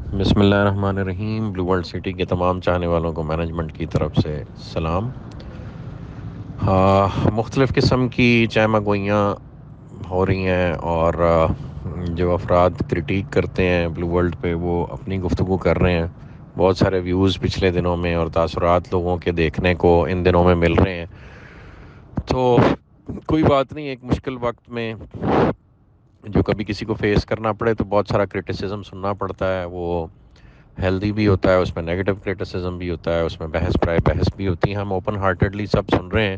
بسم اللہ الرحمن الرحیم۔ بلو ورلڈ سٹی کے تمام چاہنے والوں کو مینجمنٹ کی طرف سے سلام۔ مختلف قسم کی چائے مگوئیاں ہو رہی ہیں اور جو افراد کرٹیک کرتے ہیں بلو ورلڈ پہ وہ اپنی گفتگو کر رہے ہیں۔ بہت سارے ویوز پچھلے دنوں میں اور تاثرات لوگوں کے دیکھنے کو ان دنوں میں مل رہے ہیں۔ تو کوئی بات نہیں، ایک مشکل وقت میں جو کبھی کسی کو فیس کرنا پڑے تو بہت سارا کرٹیسزم سننا پڑتا ہے۔ وہ ہیلدی بھی ہوتا ہے، اس میں نیگیٹو کرٹیسزم بھی ہوتا ہے، اس میں بحث پرائے بحث بھی ہوتی ہے۔ ہم اوپن ہارٹیڈلی سب سن رہے ہیں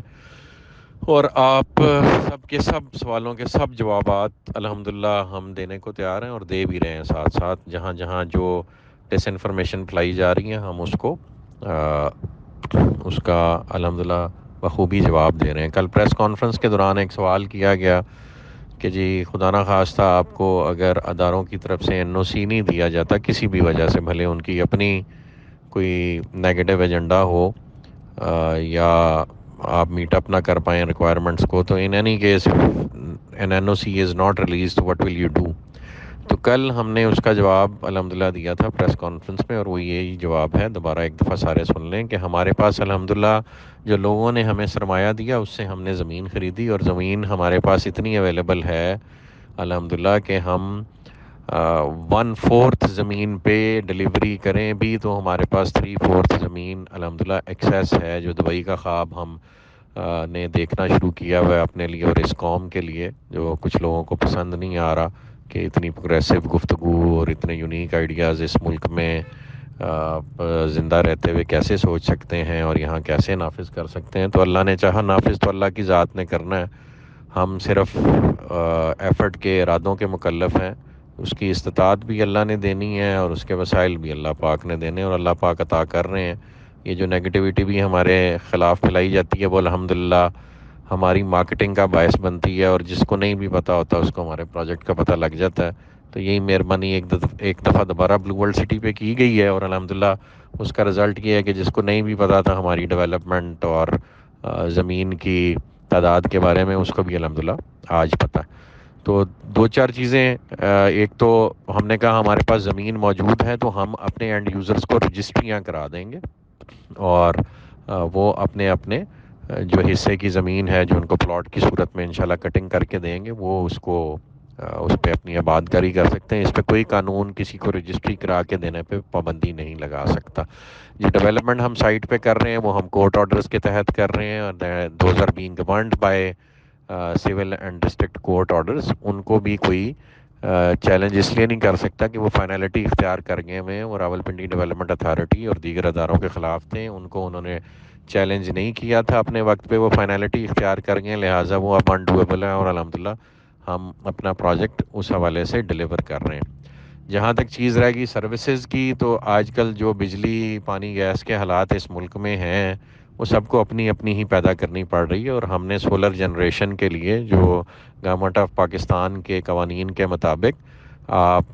اور آپ سب کے سب سوالوں کے سب جوابات الحمدللہ ہم دینے کو تیار ہیں اور دے بھی رہے ہیں ساتھ ساتھ۔ جہاں جہاں جو ڈس انفارمیشن پھیلائی جا رہی ہیں ہم اس کا الحمدللہ بخوبی جواب دے رہے ہیں۔ کل پریس کانفرنس کے دوران ایک سوال کیا گیا کہ جی خدا نہ خواستہ آپ کو اگر اداروں کی طرف سے این او سی نہیں دیا جاتا کسی بھی وجہ سے، بھلے ان کی اپنی کوئی نیگیٹو ایجنڈا ہو یا آپ میٹ اپ نہ کر پائیں ریکوائرمنٹس کو، تو in any case N O C is not released, what will you do? تو کل ہم نے اس کا جواب الحمدللہ دیا تھا پریس کانفرنس میں، اور وہ یہی جواب ہے۔ دوبارہ ایک دفعہ سارے سن لیں کہ ہمارے پاس الحمدللہ جو لوگوں نے ہمیں سرمایہ دیا اس سے ہم نے زمین خریدی، اور زمین ہمارے پاس اتنی اویلیبل ہے الحمدللہ کہ ہم 1/4 زمین پہ ڈلیوری کریں بھی تو ہمارے پاس 3/4 زمین الحمدللہ ایکسیس ہے، جو دبئی کا خواب ہم نے دیکھنا شروع کیا ہوا ہے اپنے لیے اور اس قوم کے لیے، جو کچھ لوگوں کو پسند نہیں آ رہا کہ اتنی پروگریسو گفتگو اور اتنے یونیک آئیڈیاز اس ملک میں زندہ رہتے ہوئے کیسے سوچ سکتے ہیں اور یہاں کیسے نافذ کر سکتے ہیں۔ تو اللہ نے چاہا، نافذ تو اللہ کی ذات نے کرنا ہے، ہم صرف ایفرٹ کے ارادوں کے مکلف ہیں۔ اس کی استطاعت بھی اللہ نے دینی ہے اور اس کے وسائل بھی اللہ پاک نے دینے، اور اللہ پاک عطا کر رہے ہیں۔ یہ جو نیگیٹیوٹی بھی ہمارے خلاف پھیلائی جاتی ہے وہ الحمدللہ ہماری مارکیٹنگ کا باعث بنتی ہے، اور جس کو نہیں بھی پتہ ہوتا اس کو ہمارے پروجیکٹ کا پتہ لگ جاتا ہے۔ تو یہی مہربانی ایک دفعہ دوبارہ بلو ورلڈ سٹی پہ کی گئی ہے، اور الحمدللہ اس کا رزلٹ یہ ہے کہ جس کو نہیں بھی پتہ تھا ہماری ڈیولپمنٹ اور زمین کی تعداد کے بارے میں، اس کو بھی الحمدللہ آج پتہ ہے۔ تو دو چار چیزیں، ایک تو ہم نے کہا ہمارے پاس زمین موجود ہے تو ہم اپنے اینڈ یوزرز کو رجسٹریاں کرا دیں گے، اور وہ اپنے اپنے جو حصے کی زمین ہے جو ان کو پلاٹ کی صورت میں انشاءاللہ کٹنگ کر کے دیں گے، وہ اس پہ اپنی آباد کاری کر سکتے ہیں۔ اس پہ کوئی قانون کسی کو رجسٹری کرا کے دینے پہ پابندی نہیں لگا سکتا۔ جو ڈیولپمنٹ ہم سائٹ پہ کر رہے ہیں وہ ہم کورٹ آرڈرز کے تحت کر رہے ہیں، اور those are being governed by civil and district court orders. ان کو بھی کوئی چیلنج اس لیے نہیں کر سکتا کہ وہ فائنلٹی اختیار کر گئے ہوئے ہیں، اور راولپنڈی ڈیولپمنٹ اتھارٹی اور دیگر اداروں کے خلاف تھے، ان کو انہوں نے چیلنج نہیں کیا تھا اپنے وقت پہ، وہ فائنلٹی اختیار کر گئے، لہٰذا وہ اب انڈویبل ہے، اور الحمدللہ ہم اپنا پروجیکٹ اس حوالے سے ڈیلیور کر رہے ہیں۔ جہاں تک چیز رہے گی سروسز کی، تو آج کل جو بجلی پانی گیس کے حالات اس ملک میں ہیں وہ سب کو اپنی اپنی ہی پیدا کرنی پڑ رہی ہے، اور ہم نے سولر جنریشن کے لیے جو گورنمنٹ آف پاکستان کے قوانین کے مطابق آپ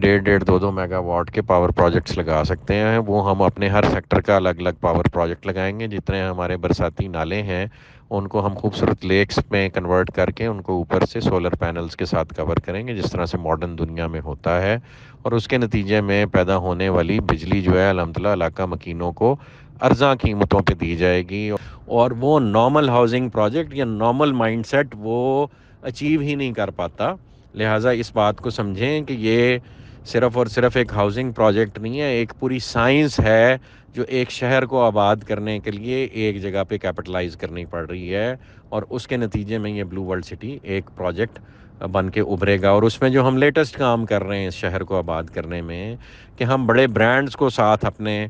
1.5 میگا واٹ کے پاور پروجیکٹس لگا سکتے ہیں، وہ ہم اپنے ہر سیکٹر کا الگ الگ پاور پروجیکٹ لگائیں گے۔ جتنے ہمارے برساتی نالے ہیں ان کو ہم خوبصورت لیکس میں کنورٹ کر کے ان کو اوپر سے سولر پینلز کے ساتھ کور کریں گے، جس طرح سے ماڈرن دنیا میں ہوتا ہے، اور اس کے نتیجے میں پیدا ہونے والی بجلی جو ہے الحمدللہ علاقہ مکینوں کو ارزاں قیمتوں پہ دی جائے گی، اور وہ نارمل ہاؤسنگ پروجیکٹ یا نارمل مائنڈ سیٹ وہ اچیو ہی نہیں کر پاتا۔ لہٰذا اس بات کو سمجھیں کہ یہ صرف اور صرف ایک ہاؤسنگ پروجیکٹ نہیں ہے، ایک پوری سائنس ہے جو ایک شہر کو آباد کرنے کے لیے ایک جگہ پہ کیپٹلائز کرنی پڑ رہی ہے، اور اس کے نتیجے میں یہ بلو ورلڈ سٹی ایک پروجیکٹ بن کے ابھرے گا۔ اور اس میں جو ہم لیٹسٹ کام کر رہے ہیں اس شہر کو آباد کرنے میں، کہ ہم بڑے برانڈز کو ساتھ اپنے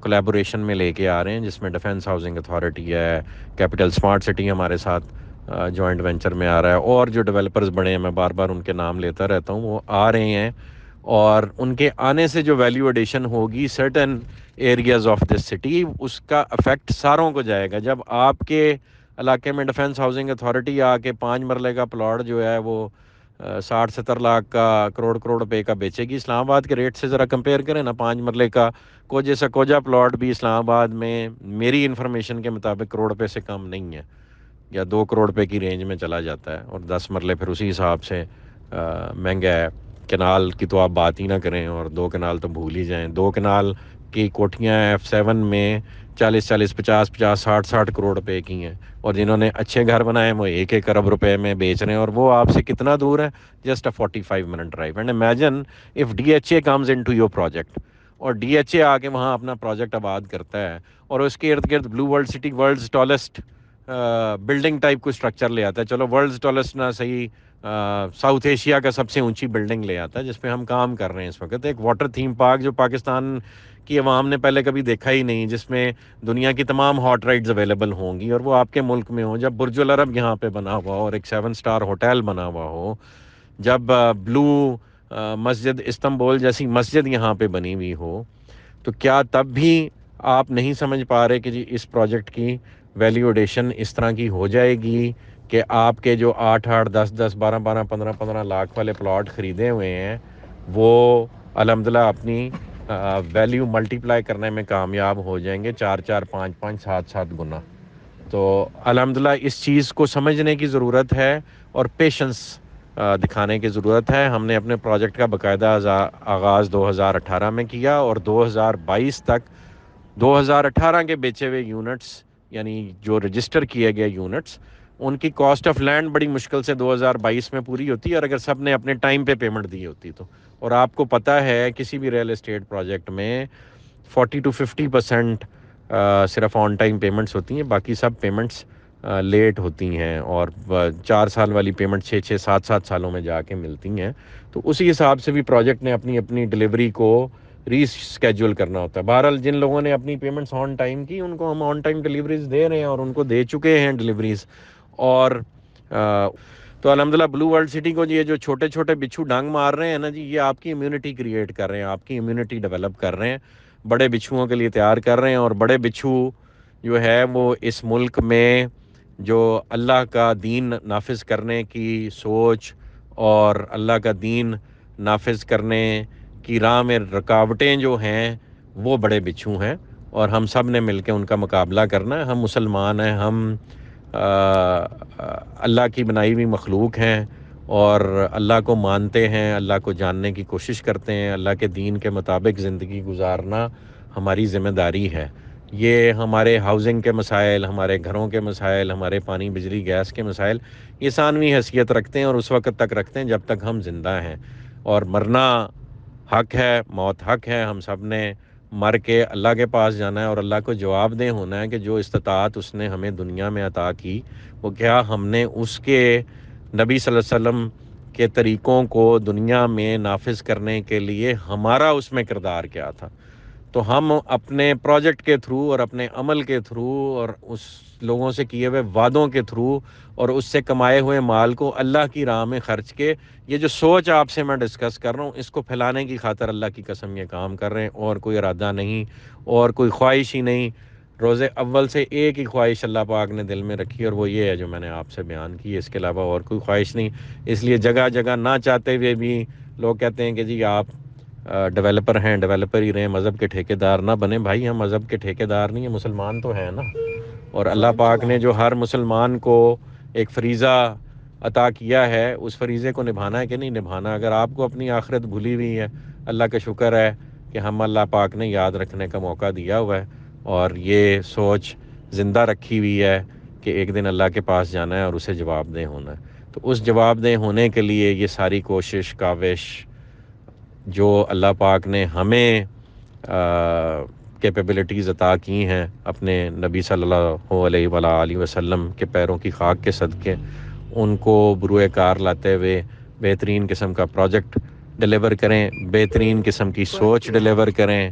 کولیبوریشن میں لے کے آ رہے ہیں، جس میں ڈیفنس ہاؤسنگ اتھارٹی ہے، کیپٹل سمارٹ سٹی ہمارے ساتھ جوائنٹ وینچر میں آ رہا ہے، اور جو ڈیولپرز بڑے ہیں میں بار بار ان کے نام لیتا رہتا ہوں وہ آ رہے ہیں، اور ان کے آنے سے جو ویلیو ایڈیشن ہوگی certain areas of this city, اس کا افیکٹ ساروں کو جائے گا۔ جب آپ کے علاقے میں ڈیفنس ہاؤسنگ اتھارٹی آ کے 5 مرلے کا پلاٹ جو ہے وہ 60-70 لاکھ کا کروڑ روپے کا بیچے گی، اسلام آباد کے ریٹ سے ذرا کمپیئر کریں نا، 5 مرلے کا کوجے سے کوجا پلاٹ بھی اسلام آباد میں میری انفارمیشن کے مطابق کروڑ روپے سے کم نہیں ہے، یا 2 کروڑ روپے کی رینج میں چلا جاتا ہے، اور 10 مرلے پھر اسی حساب سے مہنگا ہے۔ کنال کی تو آپ بات ہی نہ کریں، اور 2 کنال تو بھول ہی جائیں۔ 2 کنال کی کوٹھیاں F7 میں 40 50 60 کروڑ روپے کی ہیں، اور جنہوں نے اچھے گھر بنائے ہیں وہ 1 ارب روپے میں بیچ رہے ہیں، اور وہ آپ سے کتنا دور ہے؟ Just a 45 minute drive. And imagine if DHA comes into your project, اور DHA آ کے وہاں اپنا پروجیکٹ آباد کرتا ہے، اور اس کے ارد گرد blue world city world's tallest building type کو اسٹرکچر لے آتا ہے۔ چلو ورلڈز ٹالسٹ نہ صحیح، ساؤتھ ایشیا کا سب سے اونچی بلڈنگ لے آتا ہے، جس پہ ہم کام کر رہے ہیں اس وقت، ایک واٹر تھیم پارک جو پاکستان کی عوام نے پہلے کبھی دیکھا ہی نہیں، جس میں دنیا کی تمام ہاٹ رائڈز اویلیبل ہوں گی، اور وہ آپ کے ملک میں ہوں۔ جب برج العرب یہاں پہ بنا ہوا ہو، اور ایک 7 اسٹار ہوٹل بنا ہوا ہو، جب بلو مسجد استنبول جیسی مسجد یہاں پہ بنی ہوئی ہو، تو کیا تب بھی آپ نہیں سمجھ پا رہے کہ جی اس پروجیکٹ کی ویلیو ایڈیشن اس طرح کی ہو جائے گی کہ آپ کے جو 8 10 10 12 12 15 15 لاکھ والے پلاٹ خریدے ہوئے ہیں، وہ الحمدللہ اپنی ویلیو ملٹیپلائی کرنے میں کامیاب ہو جائیں گے 4 4 5 5 7 7 گنا۔ تو الحمدللہ اس چیز کو سمجھنے کی ضرورت ہے، اور پیشنس دکھانے کی ضرورت ہے۔ ہم نے اپنے پروجیکٹ کا باقاعدہ آغاز 2018 میں کیا، اور 2022 تک 2018 کے بیچے ہوئے یونٹس، یعنی جو رجسٹر کیے گئے یونٹس، ان کی کاسٹ آف لینڈ بڑی مشکل سے 2022 میں پوری ہوتی ہے، اور اگر سب نے اپنے ٹائم پہ پیمنٹ دی ہوتی تو۔ اور آپ کو پتہ ہے کسی بھی ریئل اسٹیٹ پروجیکٹ میں 40 to 50% صرف آن ٹائم پیمنٹس ہوتی ہیں، باقی سب پیمنٹس لیٹ ہوتی ہیں، اور 4 سال والی پیمنٹ 6 6 7 7 سالوں میں جا کے ملتی ہیں۔ تو اسی حساب سے بھی پروجیکٹ نے اپنی ڈلیوری کو ری اسکیجول کرنا ہوتا ہے۔ بہرحال جن لوگوں نے اپنی پیمنٹس آن ٹائم کی، ان کو ہم آن ٹائم ڈلیوریز دے رہے ہیں، اور ان کو دے چکے ہیں ڈلیوریز۔ اور تو الحمدللہ بلو ورلڈ سٹی کو یہ جو چھوٹے چھوٹے بچھو ڈانگ مار رہے ہیں نا جی، یہ آپ کی امیونٹی کریٹ کر رہے ہیں، آپ کی امیونٹی ڈیولپ کر رہے ہیں، بڑے بچھوؤں کے لیے تیار کر رہے ہیں۔ اور بڑے بچھو جو ہے وہ اس ملک میں جو اللہ کا دین نافذ کرنے کی سوچ اور اللہ کا دین نافذ کرنے کی راہ میں رکاوٹیں جو ہیں، وہ بڑے بچھو ہیں، اور ہم سب نے مل کے ان کا مقابلہ کرنا ہے۔ ہم مسلمان ہیں، ہم اللہ کی بنائی ہوئی مخلوق ہیں، اور اللہ کو مانتے ہیں، اللہ کو جاننے کی کوشش کرتے ہیں، اللہ کے دین کے مطابق زندگی گزارنا ہماری ذمہ داری ہے۔ یہ ہمارے ہاؤسنگ کے مسائل، ہمارے گھروں کے مسائل، ہمارے پانی بجلی گیس کے مسائل، یہ ثانوی حیثیت رکھتے ہیں، اور اس وقت تک رکھتے ہیں جب تک ہم زندہ ہیں، اور مرنا حق ہے، موت حق ہے۔ ہم سب نے مر کے اللہ کے پاس جانا ہے، اور اللہ کو جواب دہ ہونا ہے کہ جو استطاعت اس نے ہمیں دنیا میں عطا کی، وہ کیا ہم نے اس کے نبی صلی اللہ علیہ وسلم کے طریقوں کو دنیا میں نافذ کرنے کے لیے ہمارا اس میں کردار کیا تھا۔ تو ہم اپنے پروجیکٹ کے تھرو، اور اپنے عمل کے تھرو، اور اس لوگوں سے کیے ہوئے وعدوں کے تھرو، اور اس سے کمائے ہوئے مال کو اللہ کی راہ میں خرچ کے، یہ جو سوچ آپ سے میں ڈسکس کر رہا ہوں، اس کو پھیلانے کی خاطر اللہ کی قسم یہ کام کر رہے ہیں، اور کوئی ارادہ نہیں، اور کوئی خواہش ہی نہیں۔ روز اول سے ایک ہی خواہش اللہ پاک نے دل میں رکھی، اور وہ یہ ہے جو میں نے آپ سے بیان کی، اس کے علاوہ اور کوئی خواہش نہیں۔ اس لیے جگہ جگہ نہ چاہتے ہوئے بھی لوگ کہتے ہیں کہ جی آپ ڈیولپر ہیں، ڈیولپر ہی رہیں، مذہب کے ٹھیکیدار نہ بنیں۔ بھائی ہم مذہب کے ٹھیکیدار نہیں ہیں، مسلمان تو ہیں نا، اور اللہ پاک نے جو ہر مسلمان کو ایک فریضہ عطا کیا ہے، اس فریضے کو نبھانا ہے کہ نہیں نبھانا۔ اگر آپ کو اپنی آخرت بھولی ہوئی ہے، اللہ کا شکر ہے کہ ہم اللہ پاک نے یاد رکھنے کا موقع دیا ہوا ہے، اور یہ سوچ زندہ رکھی ہوئی ہے کہ ایک دن اللہ کے پاس جانا ہے اور اسے جواب دہ ہونا ہے۔ تو اس جواب دہ ہونے کے لیے یہ ساری کوشش کاوش جو اللہ پاک نے ہمیں کیپیبلٹیز عطا کی ہیں اپنے نبی صلی اللہ علیہ وآلہ وسلم کے پیروں کی خاک کے صدقے، ان کو بروئے کار لاتے ہوئے بہترین قسم کا پروجیکٹ ڈیلیور کریں، بہترین قسم کی سوچ ڈیلیور کریں،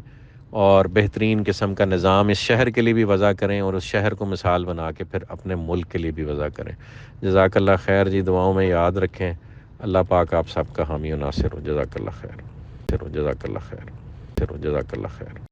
اور بہترین قسم کا نظام اس شہر کے لیے بھی وضع کریں، اور اس شہر کو مثال بنا کے پھر اپنے ملک کے لیے بھی وضع کریں۔ جزاک اللہ خیر جی، دعاؤں میں یاد رکھیں۔ اللہ پاک آپ سب کا حامی و ناصر ہو۔ جزاک اللہ خیر، جزاک اللہ خیر، جزاک اللہ خیر۔